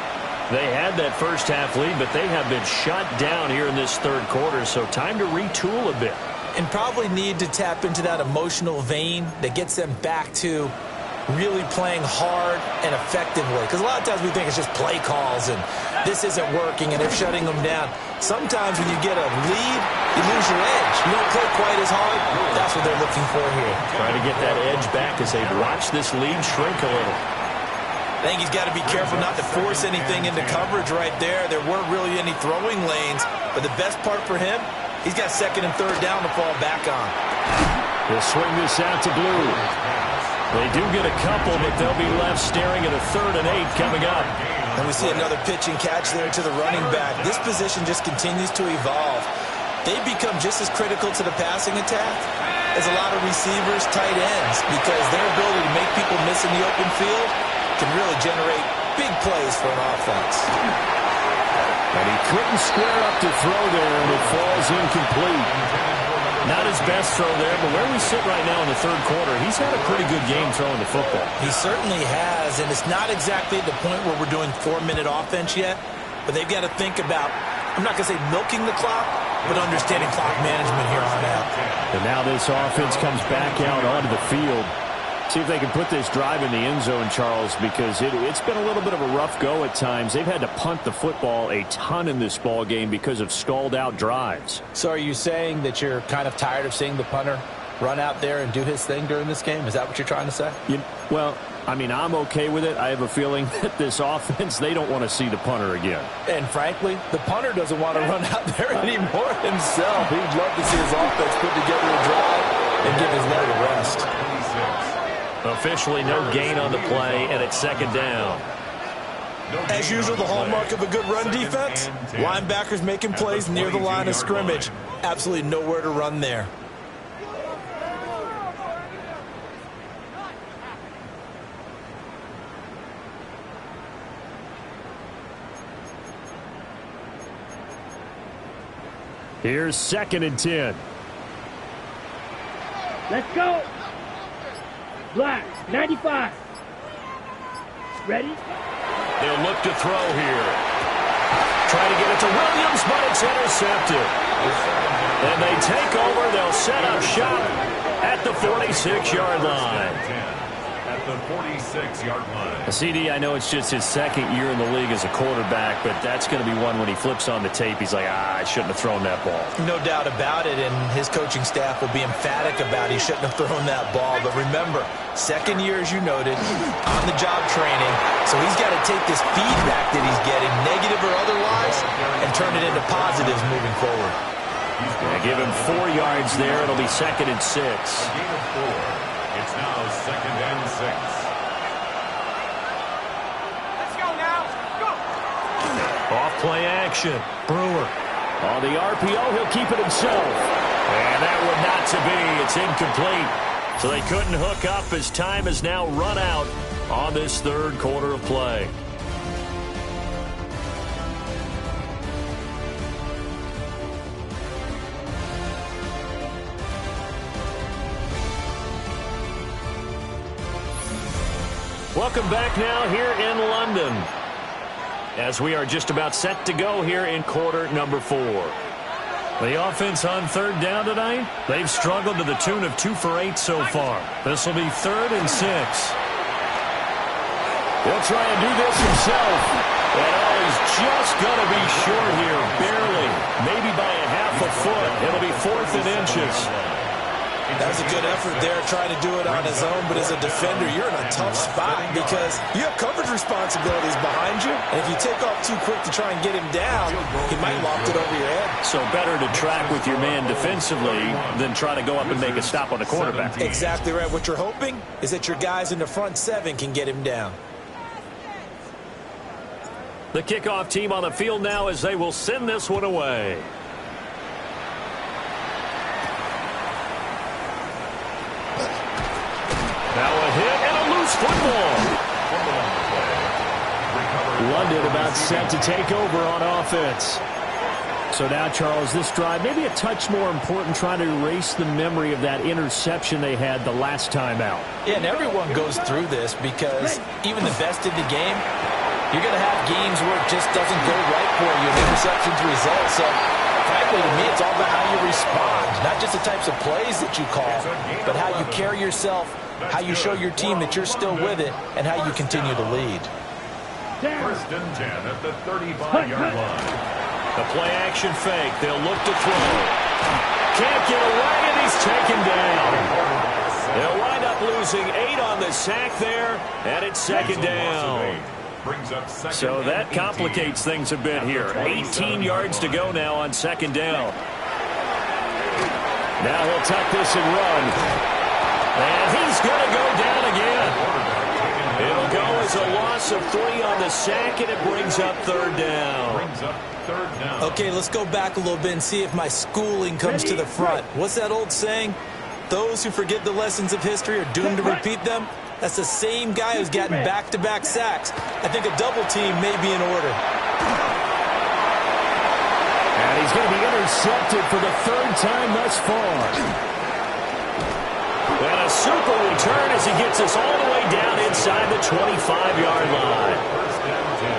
They had that first half lead, but they have been shut down here in this third quarter, so time to retool a bit. And probably need to tap into that emotional vein that gets them back to really playing hard and effectively. Because a lot of times we think it's just play calls and this isn't working and they're shutting them down. Sometimes when you get a lead, you lose your edge. You don't play quite as hard. That's what they're looking for here. Trying to get that edge back as they watch this lead shrink a little. I think he's got to be careful not to force anything into coverage right there. There weren't really any throwing lanes. But the best part for him, he's got second and third down to fall back on. They'll swing this out to Blue. They do get a couple, but they'll be left staring at a 3rd and 8 coming up. And we see another pitch and catch there to the running back. This position just continues to evolve. They become just as critical to the passing attack as a lot of receivers, tight ends, because their ability to make people miss in the open field can really generate big plays for an offense. And he couldn't square up to throw there, and it falls incomplete. Not his best throw there, but where we sit right now in the third quarter, he's had a pretty good game throwing the football. He certainly has, and it's not exactly at the point where we're doing 4-minute offense yet, but they've got to think about, I'm not going to say milking the clock, but understanding clock management here on out. And now this offense comes back out onto the field. See if they can put this drive in the end zone, Charles, because it's been a little bit of a rough go at times. They've had to punt the football a ton in this ball game because of stalled-out drives. So are you saying that you're kind of tired of seeing the punter run out there and do his thing during this game? Is that what you're trying to say? Well, I mean, I'm okay with it. I have a feeling that this offense, they don't want to see the punter again. And frankly, the punter doesn't want to run out there anymore himself. He'd love to see his offense put together a drive and give his leg a rest. Officially no gain on the play, and it's second down. As usual, the hallmark of a good run defense, linebackers making plays near the line of scrimmage. Absolutely nowhere to run there. Here's 2nd and 10. Let's go. Black, 95. Ready? They'll look to throw here. Try to get it to Williams, but it's intercepted. And they take over. They'll set up shop at the 46-yard line. At the 46-yard line. CD, I know it's just his 2nd year in the league as a quarterback, but that's going to be one when he flips on the tape. He's like, I shouldn't have thrown that ball. No doubt about it, and his coaching staff will be emphatic about he shouldn't have thrown that ball. But remember, 2nd year, as you noted, on-the-job training, so he's got to take this feedback that he's getting, negative or otherwise, and turn it into positives moving forward. Give him 4 yards there. It'll be 2nd and 6. A gain of 4. It's now 2nd and 6. Let's go now. Go. Off play action. Brewer. On the RPO, he'll keep it himself. And that one not to be. It's incomplete. So they couldn't hook up as time has now run out on this third quarter of play. Welcome back now here in London as we are just about set to go here in quarter number 4. The offense on 3rd down tonight, they've struggled to the tune of 2 for 8 so far. This will be 3rd and 6. He'll try and do this himself. And he's just going to be short here, barely, maybe by a half a foot. It'll be 4th and inches. That was a good effort there trying to do it on his own, but as a defender, you're in a tough spot because you have coverage responsibilities behind you, and if you take off too quick to try and get him down, he might loft it over your head. So better to track with your man defensively than try to go up and make a stop on the quarterback. Exactly right. What you're hoping is that your guys in the front 7 can get him down. The kickoff team on the field now as they will send this one away. Now a hit and a loose football. London about set to take over on offense. So now, Charles, this drive, maybe a touch more important, trying to erase the memory of that interception they had the last time out. Yeah, and everyone goes through this because even the best in the game, you're going to have games where it just doesn't go right for you, and interceptions result. So, frankly, to me, it's all about how you respond, not just the types of plays that you call, but how you carry yourself, how you show your team that you're still with it, and how you continue to lead. First and 10 at the 35-yard line. The play-action fake. They'll look to throw. Can't get away, and he's taken down. They'll wind up losing 8 on the sack there, and it's second down. So that complicates things a bit here. 18 yards to go now on second down. Now he'll tuck this and run. And he's going to go down again. It'll go as a loss of 3 on the sack, and it brings up third down. Okay, let's go back a little bit and see if my schooling comes to the front. What's that old saying? Those who forget the lessons of history are doomed to repeat them. That's the same guy who's gotten back-to-back sacks. I think a double team may be in order. And he's going to be intercepted for the 3rd time thus far. And a super return as he gets us all the way down inside the 25-yard line. First and 10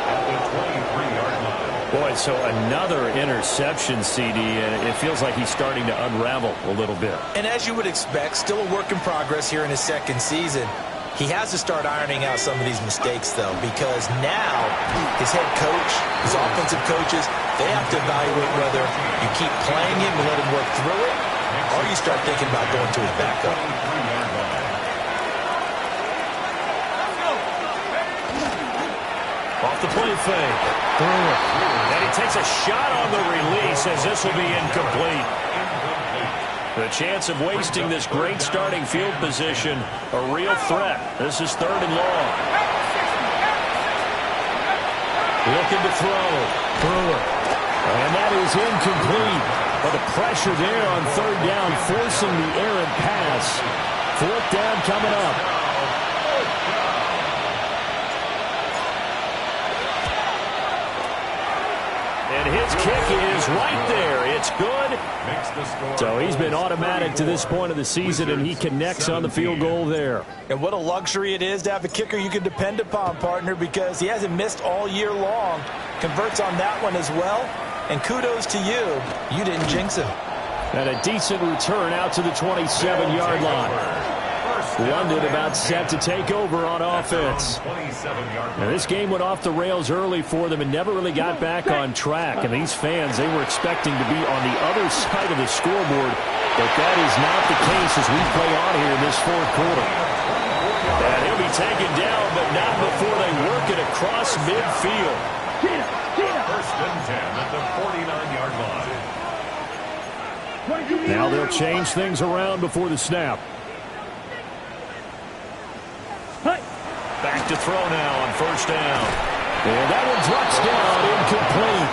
at the 23-yard line. Boy, so another interception, CD, and it feels like he's starting to unravel a little bit. And as you would expect, still a work in progress here in his second season. He has to start ironing out some of these mistakes, though, because now his head coach, his offensive coaches, they have to evaluate whether you keep playing him and let him work through it, or you start thinking about going to his backup. Off the play fake. And he takes a shot on the release as this will be incomplete. The chance of wasting this great starting field position, a real threat. This is 3rd and long. Looking to throw. And that is incomplete. But the pressure there on 3rd down, forcing the errant pass. 4th down coming up. And his kick is right there. It's good. So he's been automatic to this point of the season, and he connects on the field goal there. And what a luxury it is to have a kicker you can depend upon, partner, because he hasn't missed all year long. Converts on that one as well. And kudos to you. You didn't jinx him. And a decent return out to the 27-yard line. London about set to take over on offense. Now, this game went off the rails early for them and never really got back on track. And these fans, they were expecting to be on the other side of the scoreboard. But that is not the case as we play on here in this 4th quarter. And he'll be taken down, but not before they work it across midfield. First and 10 at the 49-yard line. Now they'll change things around before the snap. Back to throw now on 1st down. And that one drops down, incomplete.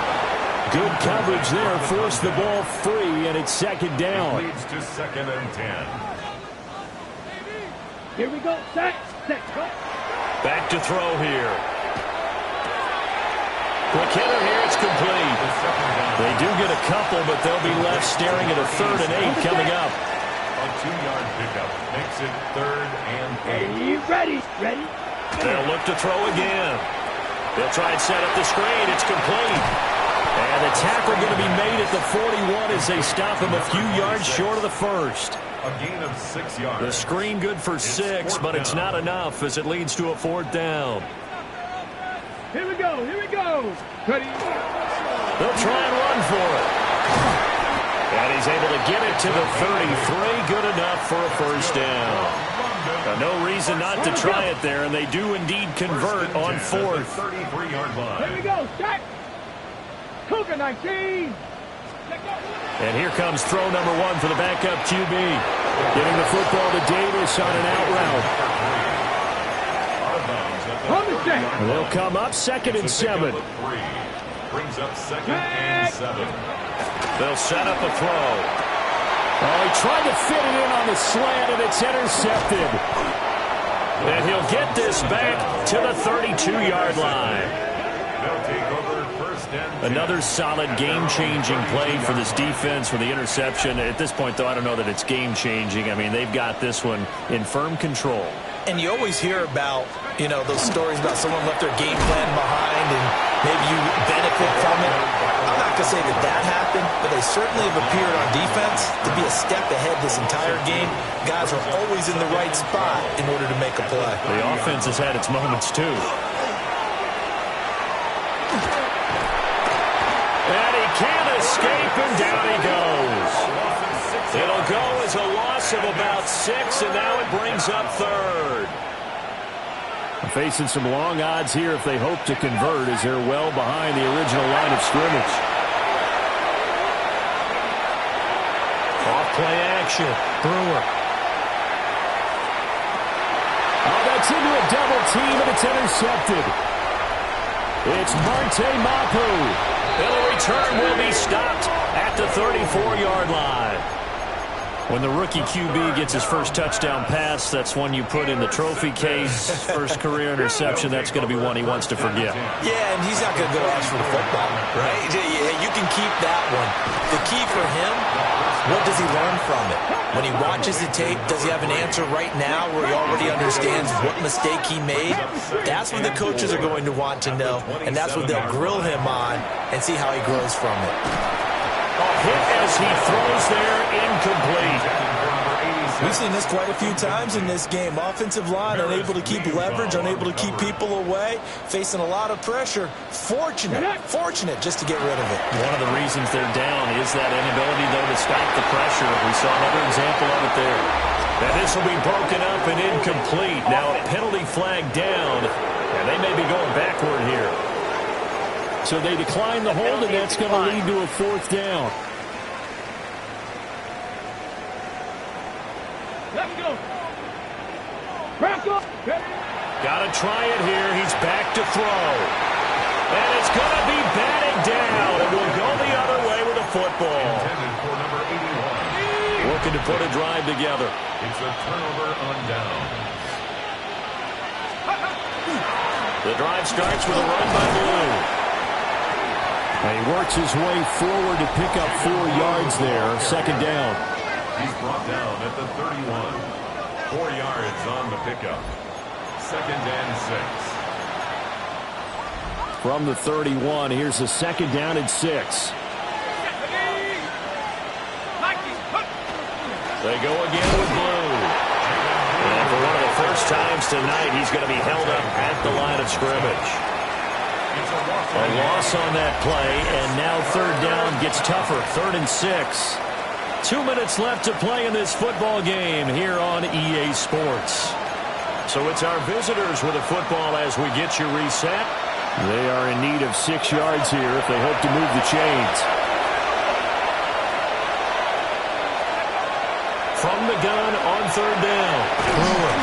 Good coverage there, forced the ball free, and it's 2nd down. It leads to 2nd and 10. Here we go. Set. Back to throw here. Quick hitter here, it's complete. They do get a couple, but they'll be left staring at a 3rd and 8 coming up. A 2-yard pickup makes it 3rd and 8. Ready. They'll look to throw again. They'll try and set up the screen. It's complete. And the tackle going to be made at the 41 as they stop him a few yards short of the 1st. A gain of 6 yards. The screen good for 6, but it's not enough as it leads to a 4th down. Here we go. Ready. They'll try and run for it. And he's able to get it to the 33. Good enough for a 1st down. No reason not to try it there, and they do indeed convert on 4th. 33-yard line. Here we go. Start. Cougar 19. And here comes throw number 1 for the backup QB. Getting the football to Davis on an out route. They'll come up 2nd and 7. Brings up 2nd and 7. They'll set up a throw. Oh, he tried to fit it in on the slant, and it's intercepted. And he'll get this back to the 32-yard line. They'll take over 1st Another solid game-changing play for this defense with the interception. At this point, though, I don't know that it's game-changing. I mean, they've got this one in firm control. And you always hear about, you know, those stories about someone left their game plan behind and maybe you benefit from it. I'm not going to say that that happened, but they certainly have appeared on defense to be a step ahead this entire game. Guys are always in the right spot in order to make a play. The offense has had its moments, too. And he can't escape, and down he goes. It'll go as a loss of about 6, and now it brings up third. Facing some long odds here if they hope to convert, as they're well behind the original line of scrimmage. Off-play action. Brewer. Oh, that's into a double team, and it's intercepted. It's Marte Mapu. And the return will be stopped at the 34-yard line. When the rookie QB gets his first touchdown pass, that's one you put in the trophy case. First career interception, that's going to be one he wants to forget. Yeah, and he's not going to go ask for the football, right? You can keep that one. The key for him, what does he learn from it? When he watches the tape, does he have an answer right now where he already understands what mistake he made? That's what the coaches are going to want to know, and that's what they'll grill him on and see how he grows from it. Hit as he throws there, incomplete. We've seen this quite a few times in this game. Offensive line unable to keep leverage, unable to keep people away, facing a lot of pressure. Fortunate just to get rid of it. One of the reasons they're down is that inability, though, to stop the pressure. We saw another example of it there. And this will be broken up and incomplete. Now a penalty flag down, and they may be going backward here. So they decline the hold, and that's going to lead to a fourth down. Let's go. Bronco. Got to try it here. He's back to throw. And it's going to be batted down. And will go the other way with a football. Intended for number 81. Looking to put a drive together. It's a turnover on down. The drive starts with a run by Blue. He works his way forward to pick up 4 yards there. Second down. He's brought down at the 31. 4 yards on the pickup. Second and 6. From the 31, here's the second down and 6. They go again with Blue. And for one of the first times tonight, he's going to be held up at the line of scrimmage. A loss on that play, and now third down gets tougher. 3rd and 6. 2 minutes left to play in this football game here on EA Sports. So it's our visitors with a football as we get you reset. They are in need of 6 yards here if they hope to move the chains. From the gun on third down. Brewer.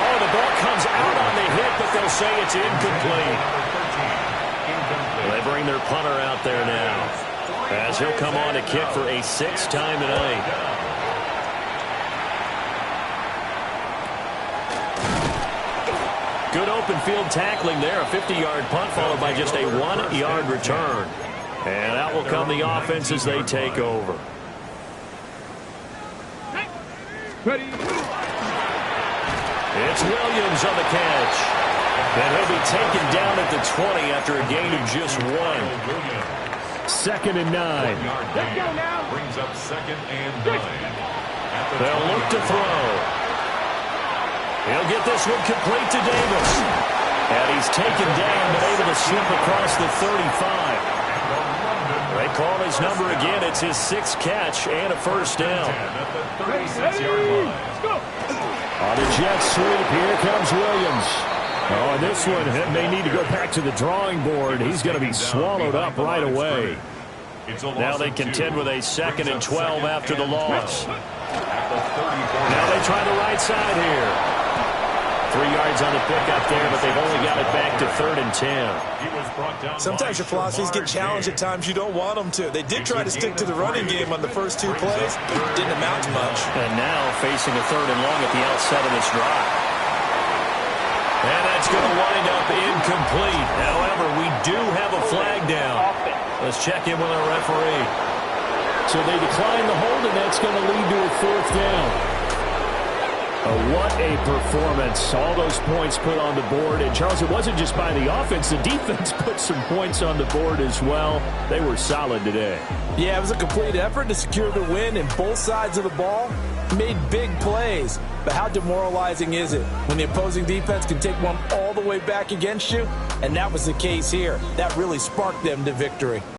Oh, the ball comes out on the hit, but they'll say it's incomplete. They bring their punter out there now, as he'll come on to kick for a 6th time tonight. Good open field tackling there. A 50-yard punt followed by just a 1-yard return. And out will come the offense as they take over. Ready. It's Williams on the catch. And he'll be taken down at the 20 after a gain of just 1. 2nd and 9. Let's go now. Brings up 2nd and 9. They'll look to throw. He'll get this one complete to Davis. And he's taken down but able to slip across the 35. They call his number again. It's his 6th catch and a first down. At the 36-yard line. Let's go. On the jet sweep, here comes Williams. Oh, this one may need to go back to the drawing board. He's going to be swallowed up right away. Now they contend with a 2nd and 12 after the loss. Now they try the right side here. 3 yards on the pickup there, but they've only got it back to 3rd and 10. Sometimes your philosophies get challenged at times you don't want them to. They did try to stick to the running game on the first 2 plays. Didn't amount to much. And now facing a 3rd and long at the outset of this drive. And that's going to wind up incomplete. However, we do have a flag down. Let's check in with our referee. So they decline the hold, and that's going to lead to a fourth down. What a performance. All those points put on the board. And, Charles, it wasn't just by the offense. The defense put some points on the board as well. They were solid today. Yeah, it was a complete effort to secure the win, and both sides of the ball made big plays. But how demoralizing is it when the opposing defense can take one all the way back against you? And that was the case here. That really sparked them to victory.